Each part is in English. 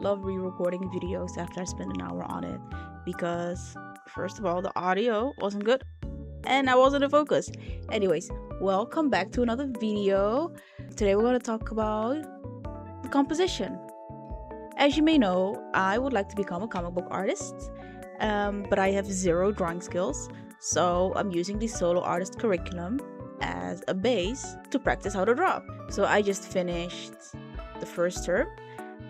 love re-recording videos after I spend an hour on it because, first of all, the audio wasn't good and I wasn't in focus. Anyways, welcome back to another video. Today we're going to talk about the composition. As you may know, I would like to become a comic book artist, but I have zero drawing skills, so I'm using the solo artist curriculum as a base to practice how to draw. So I just finished the first term,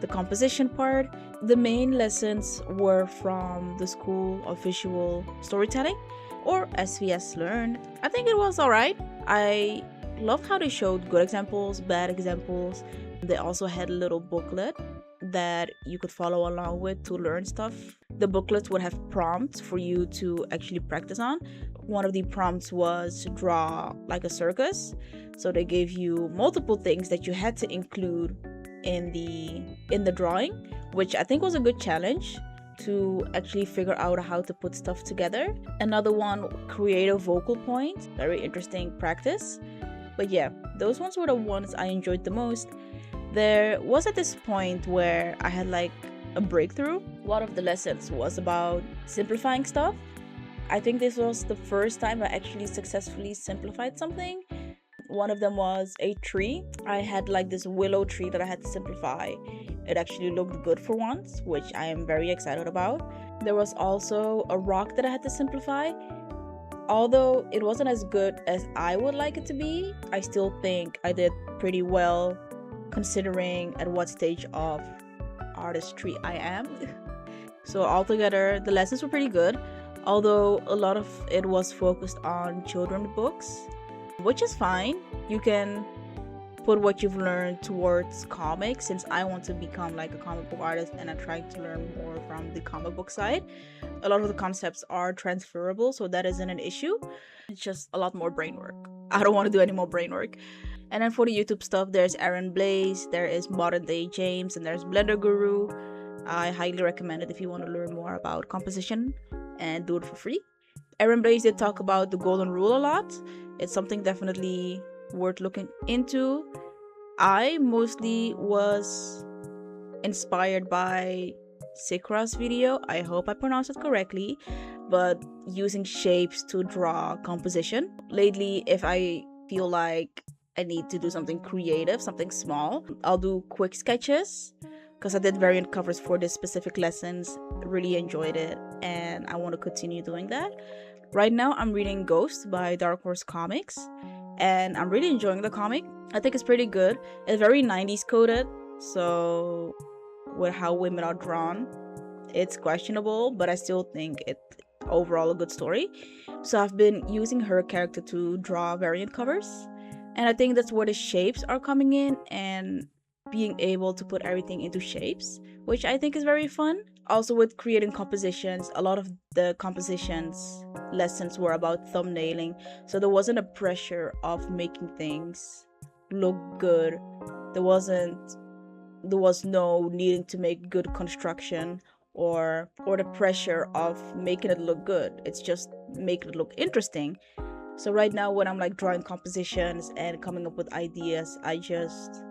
the composition part. The main lessons were from the school of visual storytelling, or SVS Learn. I think it was alright. I loved how they showed good examples, bad examples. They also had a little booklet that you could follow along with to learn stuff. The booklets would have prompts for you to actually practice on. One of the prompts was to draw like a circus. So they gave you multiple things that you had to include in the drawing, which I think was a good challenge to actually figure out how to put stuff together. Another one, create a vocal point. Very interesting practice. But yeah, those ones were the ones I enjoyed the most. There was at this point where I had like a breakthrough. One of the lessons was about simplifying stuff. I think this was the first time I actually successfully simplified something. One of them was a tree. I had like this willow tree that I had to simplify. It actually looked good for once, which I am very excited about. There was also a rock that I had to simplify. Although it wasn't as good as I would like it to be, I still think I did pretty well considering at what stage of artistry I am. So altogether, the lessons were pretty good, although a lot of it was focused on children's books, which is fine. You can put what you've learned towards comics, since I want to become like a comic book artist and I'm trying to learn more from the comic book side. A lot of the concepts are transferable, so that isn't an issue. It's just a lot more brain work. I don't want to do any more brain work. And then for the YouTube stuff, there's Aaron Blaise, there is Moderndayjames, and there's Blender Guru. I highly recommend it if you want to learn more about composition and do it for free. Aaron Blaise did talk about the golden rule a lot. It's something definitely worth looking into. I mostly was inspired by Sycra's video. I hope I pronounced it correctly, but using shapes to draw composition. Lately, if I feel like I need to do something creative, something small, I'll do quick sketches, because I did variant covers for this specific lessons. Really enjoyed it, and I want to continue doing that. Right now, I'm reading Ghost by Dark Horse Comics, and I'm really enjoying the comic. I think it's pretty good. It's very 90s coded, so with how women are drawn, it's questionable, but I still think it overall a good story. So I've been using her character to draw variant covers, and I think that's where the shapes are coming in and being able to put everything into shapes, which I think is very fun. Also with creating compositions, a lot of the compositions lessons were about thumbnailing, so there wasn't a pressure of making things look good. There was no needing to make good construction or the pressure of making it look good. It's just making it look interesting. So right now when I'm like drawing compositions and coming up with ideas, I just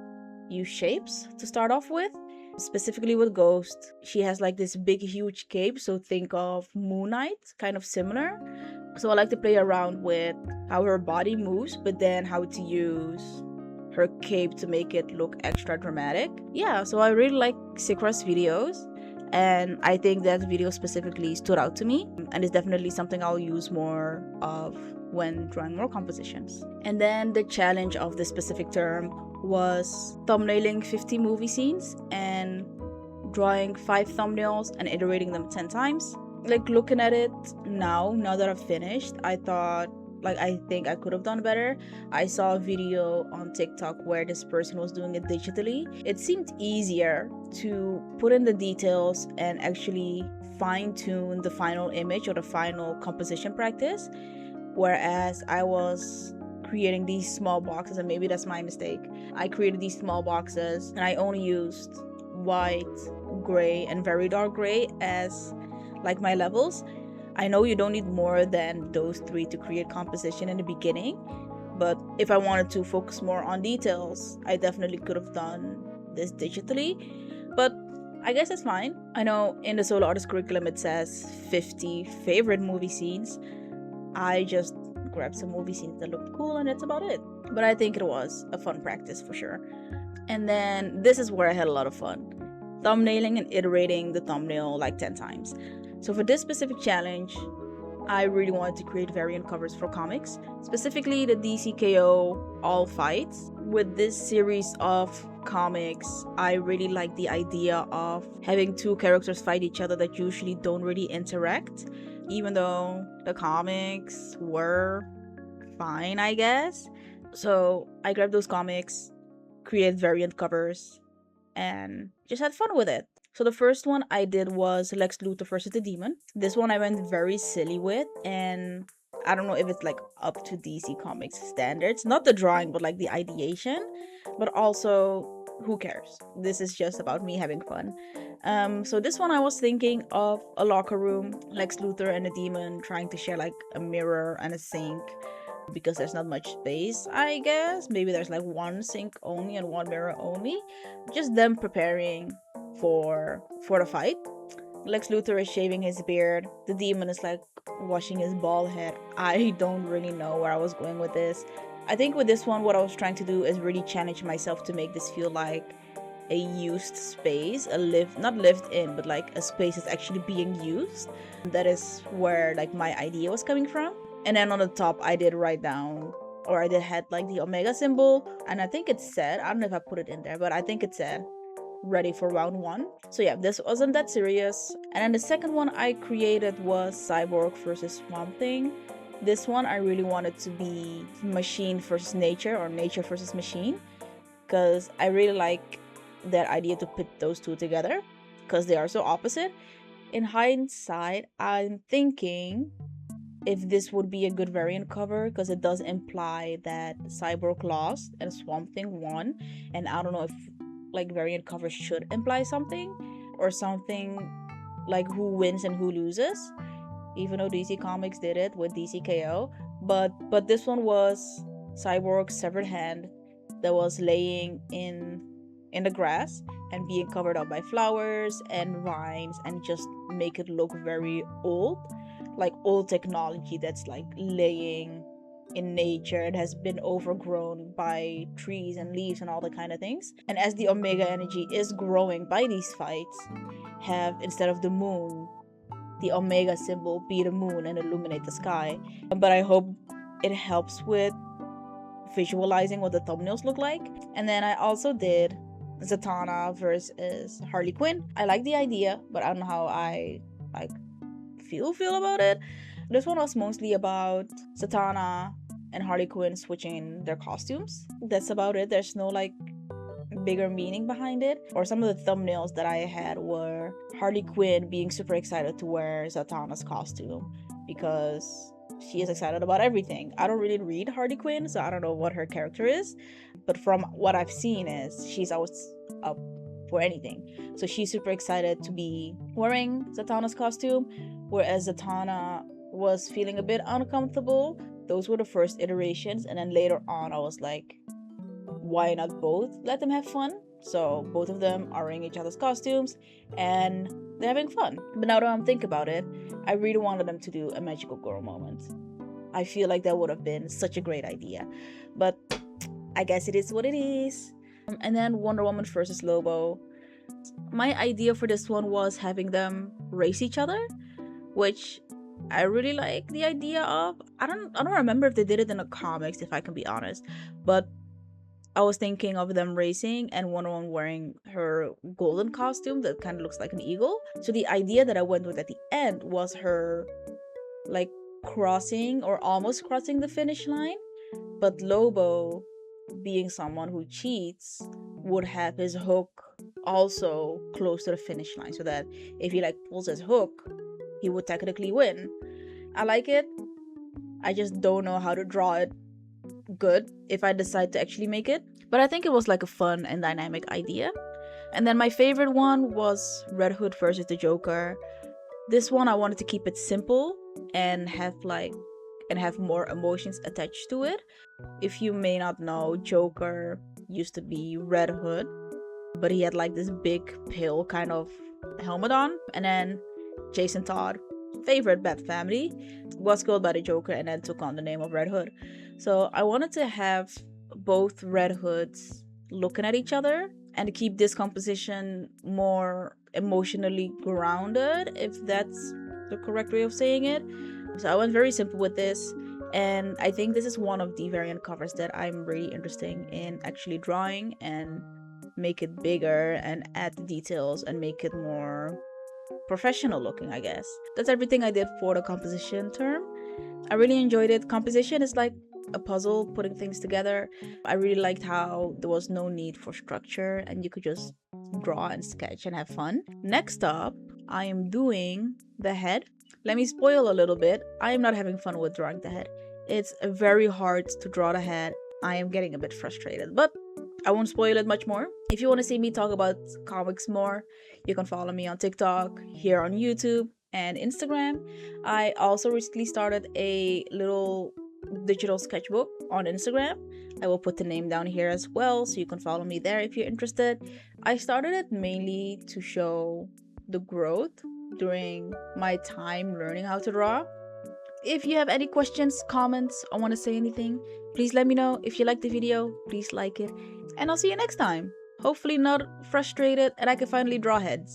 use shapes to start off with. Specifically with Ghost, she has like this big huge cape, so think of Moon Knight, kind of similar. So I like to play around with how her body moves, but then how to use her cape to make it look extra dramatic. Yeah, so I really like Sycra's videos, and I think that video specifically stood out to me, and it's definitely something I'll use more of when drawing more compositions. And then the challenge of this specific term was thumbnailing 50 movie scenes and drawing 5 thumbnails and iterating them 10 times. Like looking at it now that I've finished, I think I could have done better. I saw a video on TikTok where this person was doing it digitally. It seemed easier to put in the details and actually fine-tune the final image or the final composition practice, whereas I was creating these small boxes, and maybe that's my mistake. I created these small boxes and I only used white, gray, and very dark gray as like my levels. I know you don't need more than those 3 to create composition in the beginning, but if I wanted to focus more on details, I definitely could have done this digitally. But I guess it's fine. I know in the solo artist curriculum it says 50 favorite movie scenes. I just grabbed some movie scenes that looked cool and that's about it. But I think it was a fun practice for sure. And then this is where I had a lot of fun. Thumbnailing and iterating the thumbnail like 10 times. So for this specific challenge, I really wanted to create variant covers for comics, specifically the DCKO All Fights. With this series of comics, I really like the idea of having two characters fight each other that usually don't really interact, even though the comics were fine, I guess. So I grabbed those comics, created variant covers, and just had fun with it. So the first one I did was Lex Luthor versus the Demon. This one I went very silly with, and I don't know if it's like up to DC Comics standards. Not the drawing, but like the ideation. But also, who cares? This is just about me having fun. So this one I was thinking of a locker room, Lex Luthor and a demon trying to share like a mirror and a sink, because there's not much space, I guess. Maybe there's like one sink only and one mirror only. Just them preparing for the fight. Lex Luthor is shaving his beard. The demon is like washing his bald head. I don't really know where I was going with this. I think with this one, what I was trying to do is really challenge myself to make this feel like a used space, not lived in, but like a space that's actually being used. That is where like my idea was coming from. And then on the top, I did write down, or I did had like the Omega symbol, and I think it said, I don't know if I put it in there, but I think it said ready for round 1. So yeah, this wasn't that serious. And then the second one I created was Cyborg versus Swamp Thing. This one I really wanted to be machine versus nature, or nature versus machine, because I really like that idea to put those two together because they are so opposite. In hindsight, I'm thinking if this would be a good variant cover, because it does imply that Cyborg lost and Swamp Thing won, and I don't know if like variant covers should imply something, or something like who wins and who loses, even though DC Comics did it with DCKO. But this one was Cyborg's severed hand that was laying in the grass and being covered up by flowers and vines, and just make it look very old, like old technology that's like laying in nature. It has been overgrown by trees and leaves and all the kind of things. And as the Omega energy is growing by these fights, have, instead of the moon, the Omega symbol be the moon and illuminate the sky. But I hope it helps with visualizing what the thumbnails look like. And then I also did Zatanna versus Harley Quinn. I like the idea, but I don't know how I like feel about it. This one was mostly about Zatanna and Harley Quinn switching their costumes. That's about it. There's no like bigger meaning behind it. Or some of the thumbnails that I had were Harley Quinn being super excited to wear Zatanna's costume because she is excited about everything. I don't really read Harley Quinn, so I don't know what her character is, but from what I've seen is she's always up for anything. So she's super excited to be wearing Zatanna's costume, whereas Zatanna was feeling a bit uncomfortable. Those were the first iterations, and then later on I was like, why not both let them have fun? So both of them are wearing each other's costumes and they're having fun. But now that I'm thinking about it, I really wanted them to do a magical girl moment. I feel like that would have been such a great idea, but I guess it is what it is. And then Wonder Woman versus Lobo. My idea for this one was having them race each other, which I really like the idea of. I don't remember if they did it in the comics, if I can be honest, but I was thinking of them racing and Wonder Woman wearing her golden costume that kind of looks like an eagle. So the idea that I went with at the end was her like crossing or almost crossing the finish line, but Lobo, being someone who cheats, would have his hook also close to the finish line, so that if he like pulls his hook, he would technically win. I like it. I just don't know how to draw it good if I decide to actually make it, but I think it was like a fun and dynamic idea. And then my favorite one was Red Hood versus the Joker. This one I wanted to keep it simple and have more emotions attached to it. If you may not know, Joker used to be Red Hood, but he had like this big pale kind of helmet on. And then Jason Todd, favorite Bat family, was killed by the Joker and then took on the name of Red Hood. So I wanted to have both Red Hoods looking at each other and keep this composition more emotionally grounded, if that's the correct way of saying it. So I went very simple with this, and I think this is one of the variant covers that I'm really interested in actually drawing and make it bigger and add the details and make it more professional looking, I guess. That's everything I did for the composition term. I really enjoyed it. Composition is like a puzzle, putting things together. I really liked how there was no need for structure and you could just draw and sketch and have fun. Next up, I am doing the head. Let me spoil a little bit. I am not having fun with drawing the head. It's very hard to draw the head. I am getting a bit frustrated, but I won't spoil it much more. If you want to see me talk about comics more, you can follow me on TikTok, here on YouTube, and Instagram. I also recently started a little digital sketchbook on Instagram. I will put the name down here as well, so you can follow me there if you're interested. I started it mainly to show the growth during my time learning how to draw. If you have any questions, comments, or want to say anything, please let me know. If you like the video, please like it. And I'll see you next time. Hopefully not frustrated and I can finally draw heads.